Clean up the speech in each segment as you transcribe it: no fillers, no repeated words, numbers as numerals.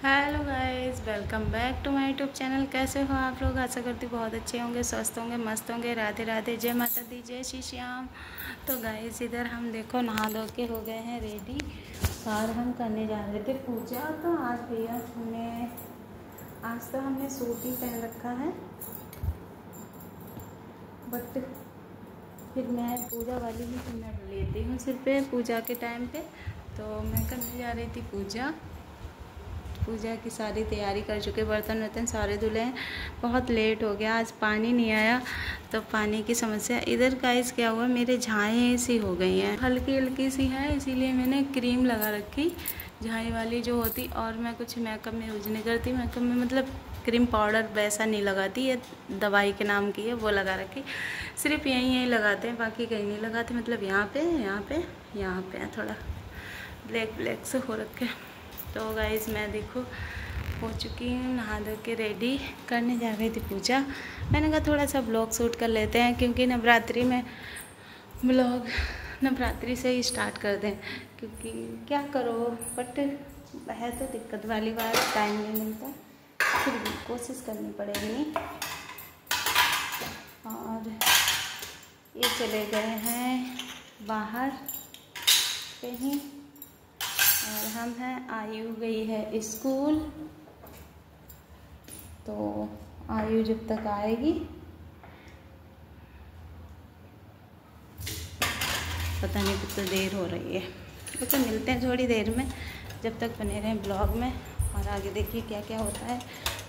Hello guys, welcome back to my YouTube channel. कैसे हो आप लोग? आशा करती बहुत अच्छे होंगे, स्वस्थ होंगे, मस्त होंगे। राधे राधे, जय माता दी, जय श्री श्याम। तो गाइस इधर हम देखो नहा धो के हो गए हैं रेडी और हम करने जा रहे थे पूजा। तो आज भैया आज तो हमने सूट ही पहन रखा है, बट फिर मैं पूजा वाली ही मैं लेती हूँ सिर पे पूजा के टाइम पे। तो मैं करने जा रही थी पूजा की सारी तैयारी कर चुके, बर्तन वर्तन सारे धुले हैं। बहुत लेट हो गया, आज पानी नहीं आया तो पानी की समस्या। इधर गाइस क्या हुआ, मेरे झाएँ सी हो गई हैं, हल्की हल्की सी है, इसीलिए मैंने क्रीम लगा रखी झाई वाली जो होती। और मैं कुछ मेकअप में यूज नहीं करती, मेकअप में मतलब क्रीम पाउडर वैसा नहीं लगाती, ये दवाई के नाम की है वो लगा रखी। सिर्फ यहीं लगाते हैं, बाकी कहीं नहीं लगाते। मतलब यहाँ पे थोड़ा ब्लैक से हो रखे। तो गाइस मैं देखो हो चुकी हूँ, नहा धो के रेडी करने जा रही थी पूजा। मैंने कहा थोड़ा सा ब्लॉग शूट कर लेते हैं, क्योंकि नवरात्रि में ब्लॉग नवरात्रि से ही स्टार्ट कर दें, क्योंकि क्या करो बट है तो दिक्कत वाली बात, टाइम नहीं मिलता, फिर भी कोशिश करनी पड़ेगी। और ये चले गए हैं बाहर कहीं और हम हैं, आयु गई है स्कूल। तो आयु जब तक आएगी पता नहीं कितनी देर हो रही है। तो मिलते हैं थोड़ी देर में, जब तक बने रहें ब्लॉग में। और आगे देखिए क्या क्या होता है।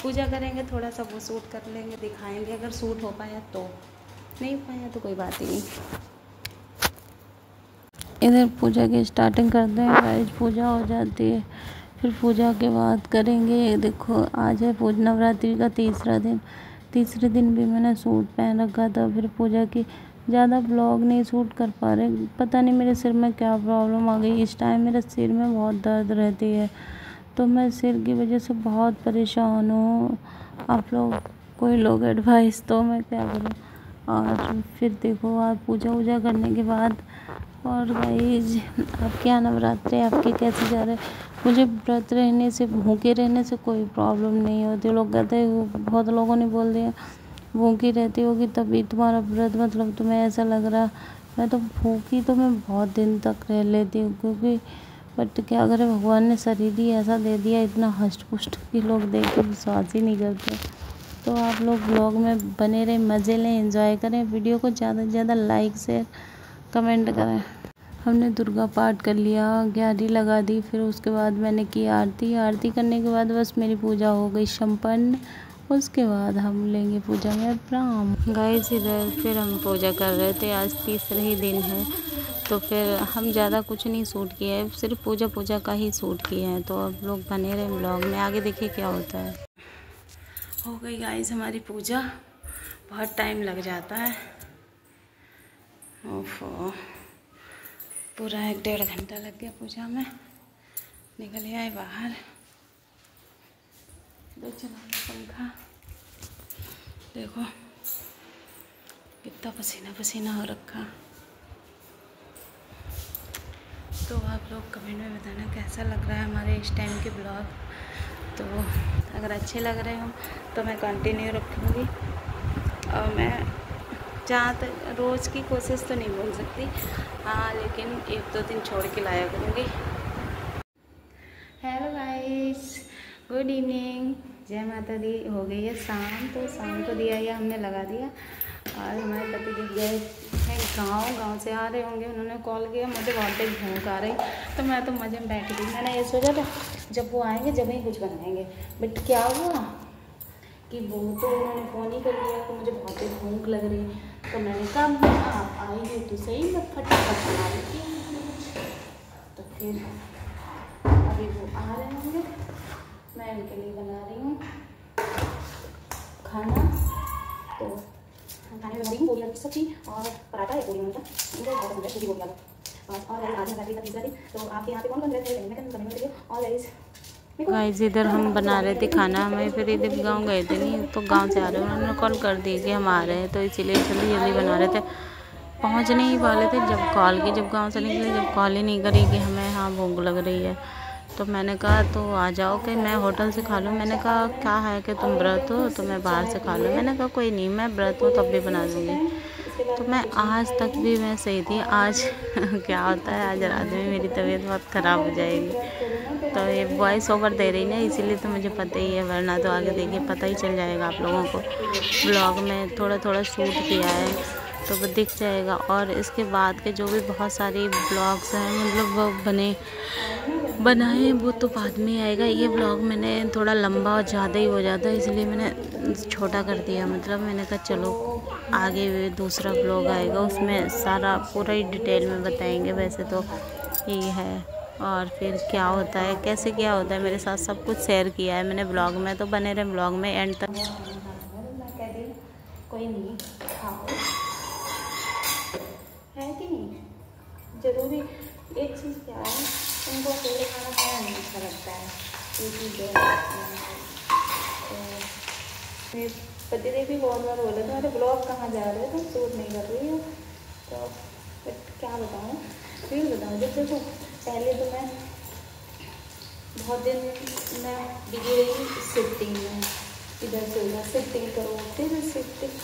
पूजा करेंगे, थोड़ा सा वो शूट कर लेंगे, दिखाएंगे अगर शूट हो पाया तो, नहीं हो पाया तो कोई बात ही नहीं। इधर पूजा की स्टार्टिंग करते हैं गाइस, पूजा हो जाती है, फिर पूजा के बाद करेंगे। ये देखो आज है पूजा नवरात्रि का तीसरे दिन भी मैंने सूट पहन रखा था। फिर पूजा की ज़्यादा ब्लॉग नहीं शूट कर पा रहे, पता नहीं मेरे सिर में क्या प्रॉब्लम आ गई। इस टाइम मेरे सिर में बहुत दर्द रहती है, तो मैं सिर की वजह से बहुत परेशान हूँ। आप लोग कोई लोग एडवाइस तो मैं क्या करूँ। और फिर देखो आज पूजा वूजा करने के बाद, और गाइस आपके यहाँ नवरात्रे आपके कैसे जा रहे हैं? मुझे व्रत रहने से, भूखे रहने से कोई प्रॉब्लम नहीं होती। लोग कहते हैं, बहुत लोगों ने बोल दिया भूखी रहती होगी तभी तुम्हारा व्रत, मतलब तुम्हें ऐसा लग रहा। मैं तो भूखी तो मैं बहुत दिन तक रह लेती हूँ, क्योंकि बट क्या करें, भगवान ने शरीर ही ऐसा दे दिया, इतना हष्ट पुष्ट कि लोग देख के विश्वास ही नहीं करते। तो आप लोग ब्लॉग में बने रहें, मज़े लें, एंजॉय करें। वीडियो को ज़्यादा से ज़्यादा लाइक शेयर कमेंट करें। हमने दुर्गा पाठ कर लिया, ग्यारह लगा दी, फिर उसके बाद मैंने की आरती करने के बाद बस मेरी पूजा हो गई संपन्न। उसके बाद हम लेंगे पूजा में प्रणाम। गाइस इधर फिर हम पूजा कर रहे थे, आज तीसरा ही दिन है, तो फिर हम ज़्यादा कुछ नहीं शूट किया है, सिर्फ पूजा का ही शूट किए हैं। तो अब लोग बने रहे ब्लॉग में, आगे देखिए क्या होता है। हो गई गाइस हमारी पूजा, बहुत टाइम लग जाता है, ओफो पूरा 1-1.5 घंटा लग गया पूजा में। निकल आए बाहर, दो चला पंखा, देखो कितना पसीना पसीना हो रखा। तो आप लोग कमेंट में बताना कैसा लग रहा है हमारे इस टाइम के ब्लॉग। तो अगर अच्छे लग रहे हो तो मैं कंटिन्यू रखूँगी, और मैं जहाँ तक रोज़ की कोशिश तो नहीं बोल सकती, हाँ, लेकिन 1-2 दिन छोड़ के लाया करूँगी। हेलो गाइस, गुड इवनिंग, जय माता दी। हो गई है शाम, तो शाम को दिया या हमने लगा दिया। और हमारे पति जी गए हैं गाँव से आ रहे होंगे, उन्होंने कॉल किया, मुझे बहुत तेज भूख आ रही, तो मैं तो मज़े में बैठी थी। मैंने ये सोचा था जब वो आएंगे जब ही कुछ बनाएंगे, बट क्या हुआ कि वो तो उन्होंने फ़ोन ही कर दिया कि मुझे बहुत तेज भूख लग रही है। तो मैंने कहा आप आई हो तो सही, मैं फटाफट बना लेती हूँ। तो फिर अभी वो आ रहे होंगे, मैं इनके लिए बना रही हूँ खाना। तो खाने में बना रही हूँ पूरी की सब्जी और पराठा है, पूरी मतलब मुझे बहुत पसंद है पूरी बोलिया। और आज नवरात्रि का तीसरा दिन, तो आपके यहाँ पे कौन कौन रहते हैं? और गाइस इधर हम बना रहे थे खाना, हमें फिर इधर गांव गए थे, नहीं तो गांव से आ रहे हैं, उन्होंने कॉल कर दी कि हम आ रहे हैं, तो इसीलिए जल्दी बना रहे थे। पहुंचने ही वाले थे जब कॉल की, जब गांव से निकले, जब कॉल ही नहीं करी कि हमें हाँ भूख लग रही है। तो मैंने कहा तो आ जाओ कि मैं होटल से खा लूँ। मैंने कहा क्या है कि तुम व्रत हो तो मैं बाहर से खा लूँ। मैंने कहा कोई नहीं, मैं व्रत हूँ तब भी बना दूँगी। तो मैं आज तक भी मैं सही थी। आज क्या होता है, आज रात में मेरी तबीयत बहुत ख़राब हो जाएगी। तो ये वॉइस ओवर दे रही ना, इसीलिए तो मुझे पता ही है, वरना तो आगे देखिए पता ही चल जाएगा आप लोगों को। ब्लॉग में थोड़ा थोड़ा शूट किया है तो वो दिख जाएगा। और इसके बाद के जो भी बहुत सारे ब्लॉग्स हैं, मतलब वो बनाए वो तो बाद में आएगा। ये ब्लॉग मैंने थोड़ा लंबा और ज़्यादा ही हो जाता है, इसलिए मैंने छोटा कर दिया। मतलब मैंने कहा चलो आगे दूसरा ब्लॉग आएगा, उसमें सारा पूरा ही डिटेल में बताएंगे। वैसे तो ये है, और फिर क्या होता है, कैसे क्या होता है मेरे साथ, सब कुछ शेयर किया है मैंने ब्लॉग में। तो बने रहे ब्लॉग में एंड तक। मैं कह रही कोई नहीं खाओ, है कि नहीं। ज़रूरी एक चीज़ क्या है, उनको अकेले खाना खाना नहीं अच्छा लगता है, ये चीज़ है। तो मेरे पतिदेव भी बहुत बार बोले तुम्हारे ब्लॉग कहाँ जा रहे हो, तुम शूट नहीं कर रही हो। तो बट क्या बताऊँ, फिर बताऊँ। जब देखो पहले तो मैं बहुत दिन मैं बिजी रही शिफ्टिंग में, इधर से उधर शिफ्टिंग करो, फिर शिफ्टिंग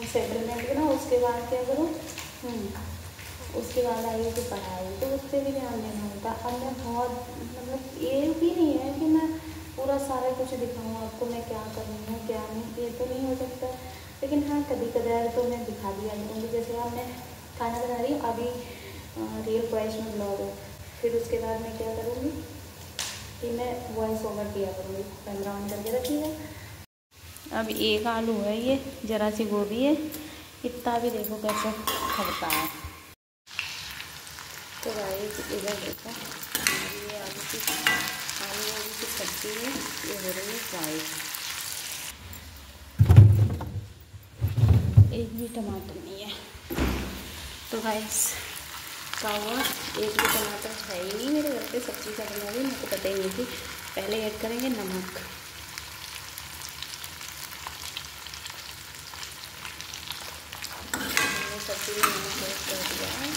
सेटलमेंट बनाओ, उसके बाद क्या करो, उसके बाद आई कि पढ़ाई, तो उस पर भी ध्यान देना होता। अब मैं बहुत मतलब ये भी नहीं है कि मैं पूरा सारा कुछ दिखाऊँ आपको, मैं क्या कर रही हूँ क्या नहीं, ये तो नहीं हो सकता। लेकिन हाँ कभी कदार तो मैं दिखा दिया करूँगी। जैसे अब मैं खाना बना रही हूँ, अभी रियल वॉइस में ब्लॉग है, फिर उसके बाद मैं क्या करूँगी कि मैं वॉइस ओवर किया करूँगी, कैमरा ऑन करके रखिएगा। अब एक आलू है, ये ज़रा सी गोभी है, इतना भी देखो कैसे खड़ता है। तो गाइस इधर देखो ये आलू की सब्ज़ी है, ये हो रही है फ्राई। एक भी टमाटर नहीं है। तो गाइस क्या हुआ, एक भी टमाटर है ही नहीं मेरे घर पे। सब्ज़ी का बना रही, मुझे पता ही नहीं थी। पहले ऐड करेंगे नमक, सब्जी में नमक ऐड कर दिया है।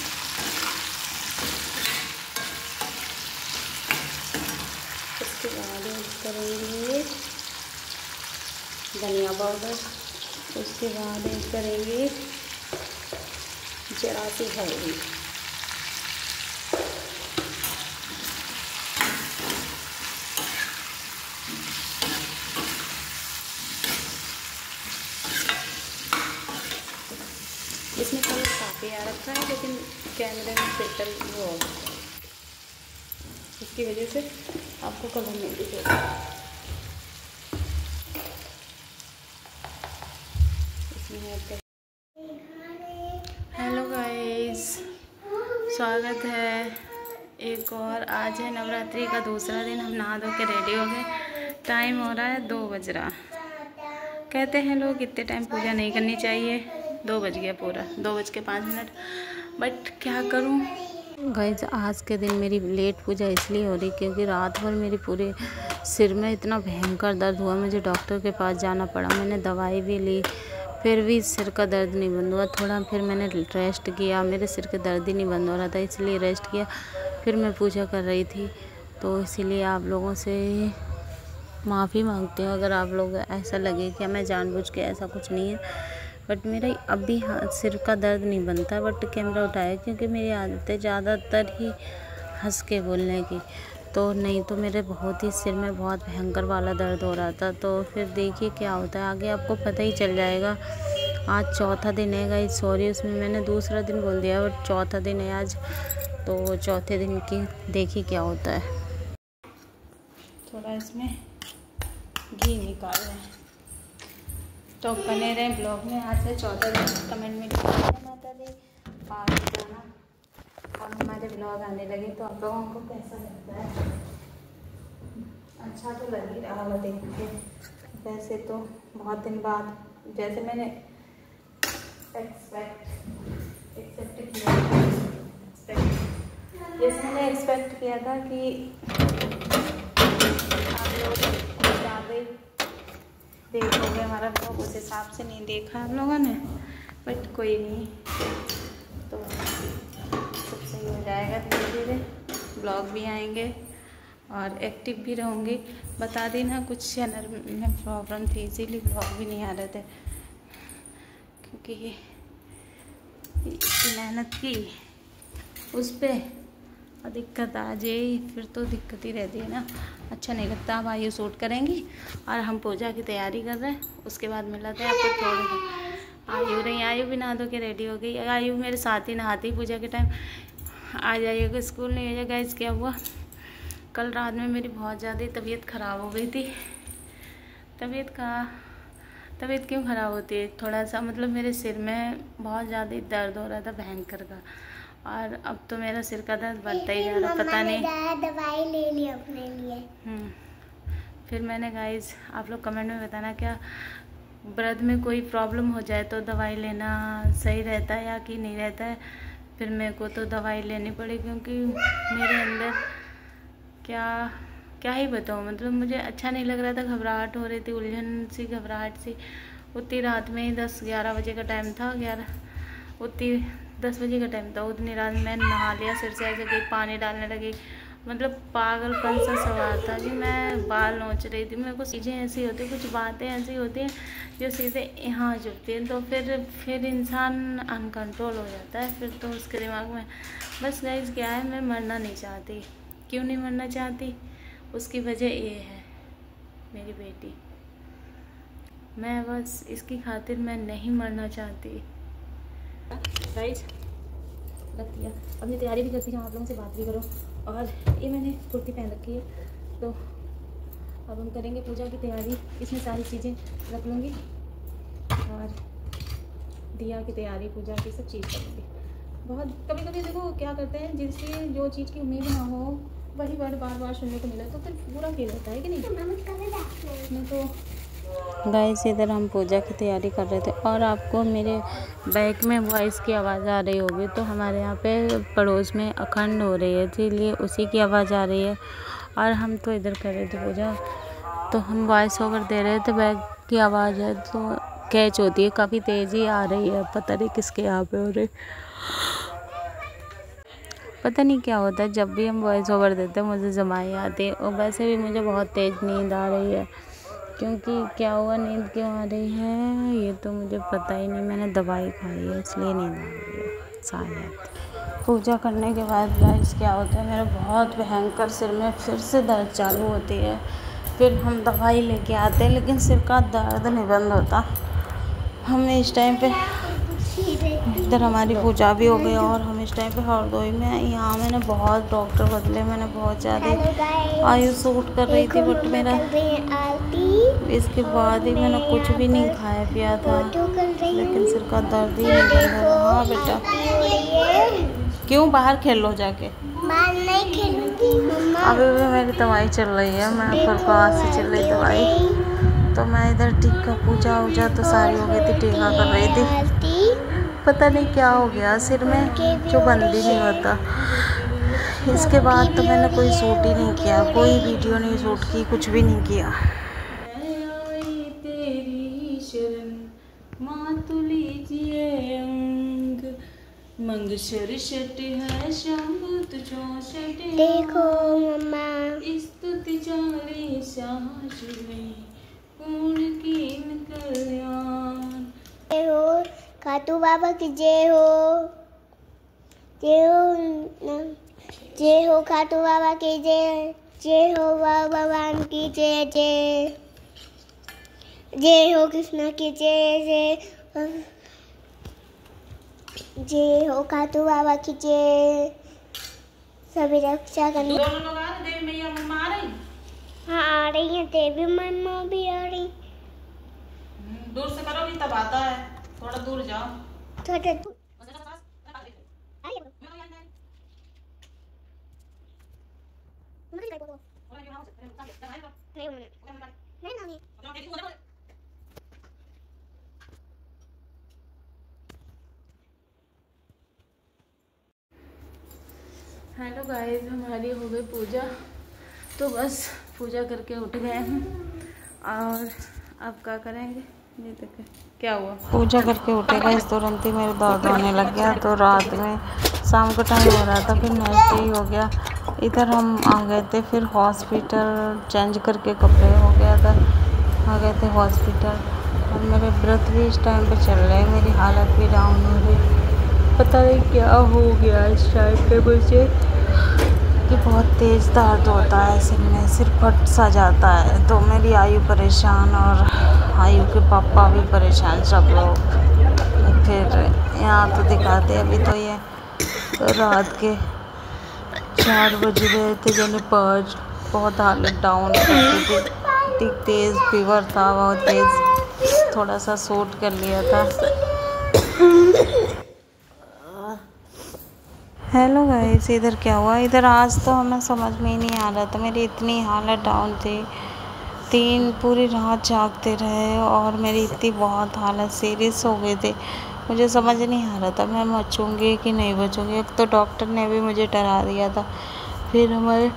उसके बाद ऐड करेंगे धनिया पाउडर, उसके बाद ऐड करेंगे जरा सी हल्दी, इसमें कलर काफ़ी आ रखा है, लेकिन कैमरे में फिल्टर वो हो गया, इसकी वजह से आपको कलर नहीं दिखेगा। हेलो गाइस, स्वागत है एक और। आज है नवरात्रि का दूसरा दिन, हम नहा धो के रेडी हो गए। टाइम हो रहा है 2 बज रहा। कहते हैं लोग इतने टाइम पूजा नहीं करनी चाहिए, 2 बज गया पूरा, 2:05। बट क्या करूं गाइस, आज के दिन मेरी लेट पूजा इसलिए हो रही क्योंकि रात भर मेरे पूरे सिर में इतना भयंकर दर्द हुआ, मुझे डॉक्टर के पास जाना पड़ा। मैंने दवाई भी ली, फिर भी सिर का दर्द नहीं बंद हुआ। थोड़ा फिर मैंने रेस्ट किया, मेरे सिर के दर्द ही नहीं बंद हो रहा था, इसलिए रेस्ट किया। फिर मैं पूजा कर रही थी, तो इसीलिए आप लोगों से माफ़ी मांगती हूँ अगर आप लोग ऐसा लगे कि मैं जानबूझ के, ऐसा कुछ नहीं है। बट मेरा अब भी सिर का दर्द नहीं बनता, बट कैमरा उठाया क्योंकि मेरी आदत है ज़्यादातर ही हंस के बोलने की। तो नहीं तो मेरे बहुत ही सिर में बहुत भयंकर वाला दर्द हो रहा था। तो फिर देखिए क्या होता है आगे, आपको पता ही चल जाएगा। आज चौथा दिन है गाइस, सॉरी उसमें मैंने दूसरा दिन बोल दिया, बट चौथा दिन है आज। तो चौथे दिन की देखिए क्या होता है। थोड़ा इसमें घी निकाल रहे हैं, तो बने रहे ब्लॉग में। आज है चौथा दिन। कमेंट में माता दी पास जाना और हमारे ब्लॉग आने लगे तो आप लोगों को कैसा लगता है? अच्छा तो लग ही रहा है देख के। वैसे तो बहुत दिन बाद, जैसे मैंने एक्सपेक्ट किया था कि आप लोग ज़्यादा देखोगे हमारा ब्लॉग, उस हिसाब से नहीं देखा आप लोगों ने। बट कोई नहीं, तो सब सही हो जाएगा, धीरे धीरे ब्लॉग भी आएंगे और एक्टिव भी रहूँगी। बता दी ना, कुछ चैनल में प्रॉब्लम थी इसीलिए ब्लॉग भी नहीं आ रहे थे, क्योंकि ये इतनी मेहनत की उस पर और दिक्कत आ जाए फिर तो दिक्कत ही रहती है ना, अच्छा नहीं लगता। अब आयु शूट करेंगी और हम पूजा की तैयारी कर रहे हैं, उसके बाद मिलाते हैं आपको थोड़ी। आयु नहीं, आयु भी नहा धो के रेडी हो गई। आयु मेरे साथ ही नहाती पूजा के टाइम। आ जाइएगा, स्कूल नहीं हो जाएगा। गाइस क्या हुआ, कल रात में मेरी बहुत ज़्यादा तबीयत ख़राब हो गई थी। तबीयत क्यों ख़राब होती है, थोड़ा सा मतलब मेरे सिर में बहुत ज़्यादा दर्द हो रहा था भयंकर का, और अब तो मेरा सिर का दर्द बढ़ता ही जा रहा, पता नहीं। दवाई ले ली अपने लिए। फिर मैंने गाइस, आप लोग कमेंट में बताना क्या व्रत में कोई प्रॉब्लम हो जाए तो दवाई लेना सही रहता है या कि नहीं रहता है। फिर मेरे को तो दवाई लेनी पड़ी, क्योंकि मेरे अंदर क्या ही बताऊँ, मतलब मुझे अच्छा नहीं लग रहा था, घबराहट हो रही थी, उलझन सी घबराहट सी। उतनी रात में 10-11 बजे का टाइम था, 10 बजे का टाइम था। उतनी रात में मैंने नहा लिया, सिर से ऐसे गई, पानी डालने लगी, मतलब पागलपन सा सवार था कि मैं बाल नोच रही थी। मेरे को चीज़ें ऐसी होती हैं, कुछ बातें ऐसी होती हैं जो सीधे यहाँ जुड़ती हैं, तो फिर इंसान अनकंट्रोल हो जाता है। फिर तो उसके दिमाग में बस गाइस क्या है, मैं मरना नहीं चाहती। क्यों नहीं मरना चाहती, उसकी वजह ये है मेरी बेटी। मैं बस इसकी खातिर मैं नहीं मरना चाहती। गाइस रख दिया, अपनी तैयारी भी करती जाओ, आप लोगों से बात भी करो। और ये मैंने कुर्ती पहन रखी है, तो अब हम करेंगे पूजा की तैयारी। इसमें सारी चीज़ें रख लूँगी और दिया की तैयारी, पूजा की सब चीज़ करूँगी। बहुत कभी कभी देखो क्या करते हैं, जिसकी जो चीज़ की उम्मीद ना हो वही वर्ड बार बार सुनने को मिला तो फिर पूरा फील होता है कि नहीं। तो गाइस इधर हम पूजा की तैयारी कर रहे थे और आपको मेरे बैक में वॉइस की आवाज़ आ रही होगी, तो हमारे यहाँ पे पड़ोस में अखंड हो रही है, इसीलिए उसी की आवाज़ आ रही है। और हम तो इधर कर रहे थे पूजा, तो हम वॉइस ओवर दे रहे थे, बैक की आवाज़ है तो कैच होती है, काफ़ी तेज़ी आ रही है, पता नहीं किसके यहाँ पे हो रही, पता नहीं क्या होता है। जब भी हम वॉइस ओवर देते हैं मुझे जमाई आती है, और वैसे भी मुझे बहुत तेज़ नींद आ रही है। क्योंकि क्या हुआ, नींद क्यों आ रही है ये तो मुझे पता ही नहीं, मैंने दवाई खाई है इसलिए नींद आ रही है शायद। पूजा करने के बाद गाइस क्या होता है, मेरा बहुत भयंकर सिर में फिर से दर्द चालू होती है। फिर हम दवाई लेके आते हैं, लेकिन सिर का दर्द नहीं बंद होता। हम इस टाइम पे इधर हमारी पूजा भी हो गई और हम इस टाइम पे हरदोई में हैं। यहाँ मैंने बहुत डॉक्टर बदले, मैंने बहुत ज़्यादा आयु शूट कर रही थी, बट मेरा इसके बाद ही मैंने कुछ भी नहीं खाया पिया था, लेकिन सिर का दर्द ही नहीं बंद हो रहा। हाँ बेटा, क्यों बाहर खेल लो जाके, नहीं खेलूंगी मम्मा। अभी भी मेरी दवाई चल रही है, मैं फुलकास से चल रही दवाई, तो मैं इधर टीका पूजा वूजा तो सारी हो गई थी, टीका कर रही थी। पता नहीं क्या हो गया सिर में जो बंद ही नहीं होता। इसके बाद तो मैंने कोई शूट ही नहीं किया, कोई वीडियो नहीं शूट की, कुछ भी नहीं किया। तेरी शरण माँ तू लीजिए अंग, मंग सरसट है शंभु तुझोषट, देखो मम्मा स्तुति चाली सासु में पूर्ण कीन कल्याण। हो खाटू बाबा की जय हो, जय हो, जय हो खाटू बाबा की जय, जय हो बाबा भगवान की जय, जय जय हो कृष्ण की जय, जय हो खाटू बाबा की जय। सभी रक्षा करनी। देवी मैया मम्मा आ रही? हाँ आ रही है, देवी मम्मा भी आ रही। दूर से करोगी तब आता है, थोड़ा दूर जाओ, थोड़ा दूर। हेलो गाइस, हमारी हो गई पूजा, तो बस पूजा करके उठ गए हैं और अब क्या करेंगे ये देखें क्या हुआ। पूजा करके उठे गए, इस तुरंत ही मेरे दर्द होने लग गया, तो रात में शाम का टाइम हो रहा था, फिर नेक्स्ट डे हो गया, इधर हम आ गए थे, फिर हॉस्पिटल चेंज करके कपड़े हो गया था, आ गए थे हॉस्पिटल। और मेरे व्रत भी इस टाइम पे चल रहे हैं, मेरी हालत भी डाउन हो गई, पता नहीं क्या हो गया इस टाइम पे मुझे कि बहुत तेज़ दर्द होता है सिर में, सिर फट सा जाता है। तो मेरी आयु परेशान और आयु के पापा भी परेशान, सब लोग। फिर यहाँ तो दिखाते, अभी तो ये रात के 4 बज रहे थे, यानी 5, बहुत हालत डाउन करती थी, इतनी तेज़ फीवर था, बहुत तेज़, थोड़ा सा सूट कर लिया था। हेलो गाइस, इधर क्या हुआ, इधर आज तो हमें समझ में ही नहीं आ रहा था, मेरी इतनी हालत डाउन थी, 3 पूरी रात जागते रहे और मेरी इतनी बहुत हालत सीरियस हो गई थी, मुझे समझ नहीं आ रहा था मैं बचूंगी कि नहीं बचूंगी। एक तो डॉक्टर ने भी मुझे डरा दिया था, फिर हमारे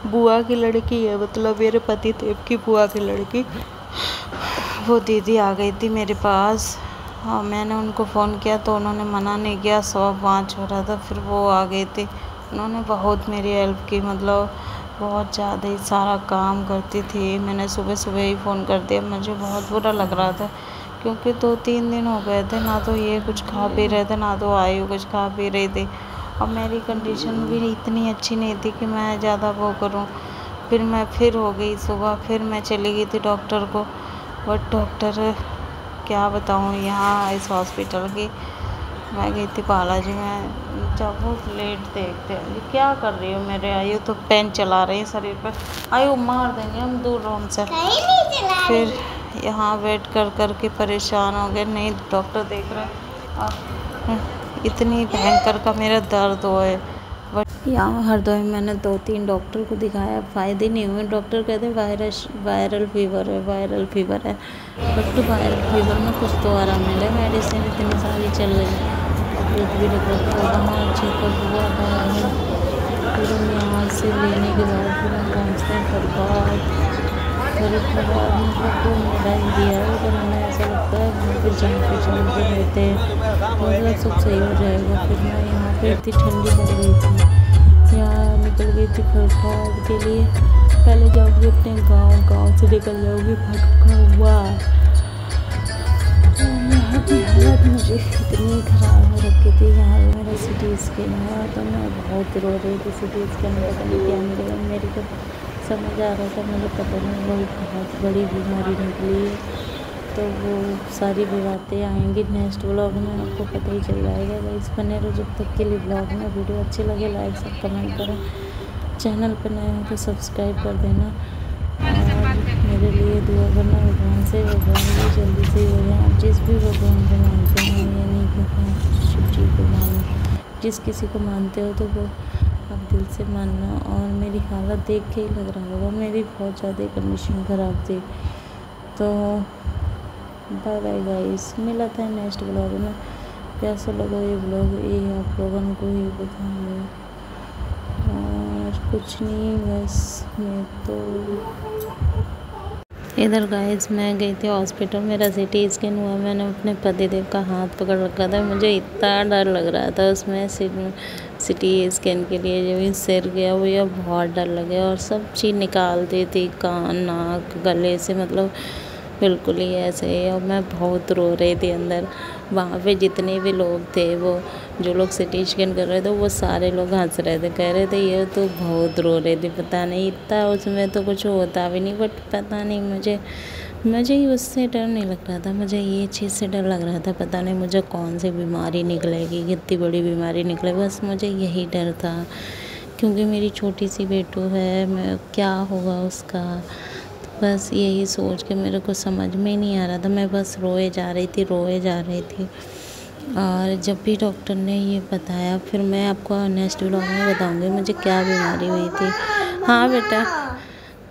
बुआ की लड़की है, मतलब मेरे पति देव की बुआ की लड़की, वो दीदी आ गई थी मेरे पास। हाँ, मैंने उनको फ़ोन किया तो उन्होंने मना नहीं किया, 5:15 हो रहा था, फिर वो आ गई थी, उन्होंने बहुत मेरी हेल्प की, मतलब बहुत ज़्यादा ही सारा काम करती थी। मैंने सुबह सुबह ही फ़ोन कर दिया, मुझे बहुत बुरा लग रहा था क्योंकि 2-3 दिन हो गए थे, ना तो ये कुछ खा पी रहे थे, ना तो आयु कुछ खा पी रही थी, और मेरी कंडीशन भी इतनी अच्छी नहीं थी कि मैं ज़्यादा वो करूँ। फिर मैं हो गई सुबह, फिर मैं चली गई थी डॉक्टर को, बट डॉक्टर क्या बताऊँ, यहाँ इस हॉस्पिटल की, मैं गई थी बालाजी में, जब वो प्लेट देखते हैं, ये क्या कर रही हो मेरे आयु, तो पेन चला रही है शरीर पर, आयु मार देंगे हम, दूर रहो हमसे। फिर यहाँ वेट कर के परेशान हो गए, नहीं डॉक्टर देख रहे और इतनी भयंकर का मेरा दर्द हो है। बट यहाँ हरदोई में मैंने 2-3 डॉक्टर को दिखाया, फ़ायदे नहीं हुए। डॉक्टर कहते वायरल फीवर है, वायरल फीवर है, बट वायरल फीवर में कुछ तो आराम मिले, मेडिसिन इतनी सारी चल रही, पेट भी वहाँ चेकअप हुआ था, फिर हम यहाँ से लेने के बाद फिर हम पहुँचते हैं फरीदाबाद, मतलब वो मेरा एरिया है, उधर हमें ऐसा लगता है फिर जहाँ पे चलते रहते हैं मतलब सब सही हो जाएगा। फिर मैं यहाँ पे इतनी ठंडी लग रही थी, यहाँ निकल गई थी फरीदाबाद के लिए, पहले जाऊँगी अपने गांव से निकल जाऊँगी फटका। यहाँ की हालत मुझे इतनी ख़राब हो रखी थी, यहाँ पे मेरा CT स्कैन हुआ तो मैं बहुत रो रही थी, CT स्कैन में पता नहीं क्या मिलेगा, मेरी को समझ आ रहा था मुझे पता नहीं वही बहुत बड़ी बीमारी निकली है। तो वो सारी भी बातें आएंगी नेक्स्ट व्लॉग में, आपको पता ही चल जाएगा। गाइस बने रहो जब तक के लिए ब्लॉग में, वीडियो अच्छे लगे लाइक सब कमेंट करें, चैनल पर नए हो तो सब्सक्राइब कर देना और मेरे लिए दुआ करना भगवान से, भगवान भी जल्दी से हो जाए। आप जिस भी भगवान को मानते हैं, या नहीं भगवान शिव जी को मानो, जिस किसी को मानते हो तो वो आप दिल से मानना। और मेरी हालत देख के ही लग रहा होगा मेरी बहुत ज़्यादा कंडीशन ख़राब थी। तो बाय बाय गाइस, मिला था नेक्स्ट ब्लॉग में। कैसा लगा ये ब्लॉग, ये आप लोगों को ही बताऊँगी और कुछ नहीं, बस मैं तो इधर गाइस मैं गई थी हॉस्पिटल, मेरा CT स्कैन हुआ, मैंने अपने पतिदेव का हाथ पकड़ रखा था, मुझे इतना डर लग रहा था उसमें CT स्कैन के लिए। जब ये सिर गया वो या बहुत डर लगे और सब चीज़ निकाल दी थी, कान नाक गले से, मतलब बिल्कुल ही ऐसे ही। और मैं बहुत रो रही थी अंदर, वहाँ पे जितने भी लोग थे, वो जो लोग CT स्कैन कर रहे थे वो सारे लोग हंस रहे थे, कह रहे थे ये तो बहुत रो रही थी, पता नहीं इतना उसमें तो कुछ होता भी नहीं, बट पता नहीं मुझे ही उससे डर नहीं लग रहा था, मुझे ये चीज़ से डर लग रहा था, पता नहीं मुझे कौन सी बीमारी निकलेगी, कितनी बड़ी बीमारी निकले, बस मुझे यही डर था क्योंकि मेरी छोटी सी बेटू है, मैं क्या होगा उसका, बस यही सोच के मेरे को समझ में ही नहीं आ रहा था, मैं बस रोए जा रही थी। और जब भी डॉक्टर ने ये बताया, फिर मैं आपको नेक्स्ट व्लॉग में बताऊंगी मुझे क्या बीमारी हुई थी। हाँ बेटा,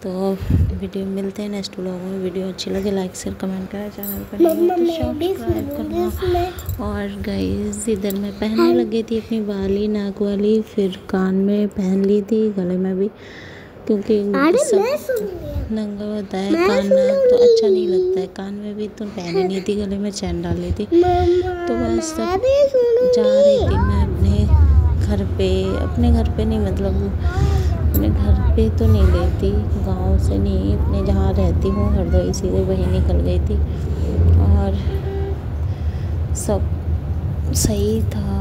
तो वीडियो मिलते हैं नेक्स्ट व्लॉग में। वीडियो अच्छी लगे लाइक शेयर कमेंट करें, चैनल पर नए हो तो सब्सक्राइब करना। और गाइस इधर मैं पहनने लगी थी अपनी वाली नाक वाली, फिर कान में पहन ली थी, गले में भी, क्योंकि सब नंगा होता है कान नाक तो अच्छा नहीं लगता है, कान में भी तो पहनी नहीं थी, गले में चैन डाल ली थी। तो बस सब जा रही थी मैं अपने घर पे नहीं, मतलब पे तो नहीं गई थी, गांव से नहीं, अपने जहाँ रहती हूँ हरदोई सीधे वहीं निकल गई थी और सब सही था।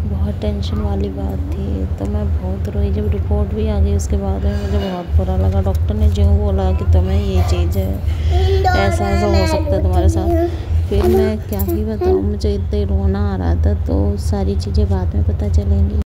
बहुत टेंशन वाली बात थी, तो मैं बहुत रोई। जब रिपोर्ट भी आ गई उसके बाद में मुझे बहुत बुरा लगा। डॉक्टर ने जो बोला कि तुम्हें ये चीज़ है, ऐसा ऐसा हो सकता है तुम्हारे साथ, फिर मैं क्या ही बताऊँ, मुझे इतना रोना आ रहा था। तो सारी चीज़ें बाद में पता चलेंगी।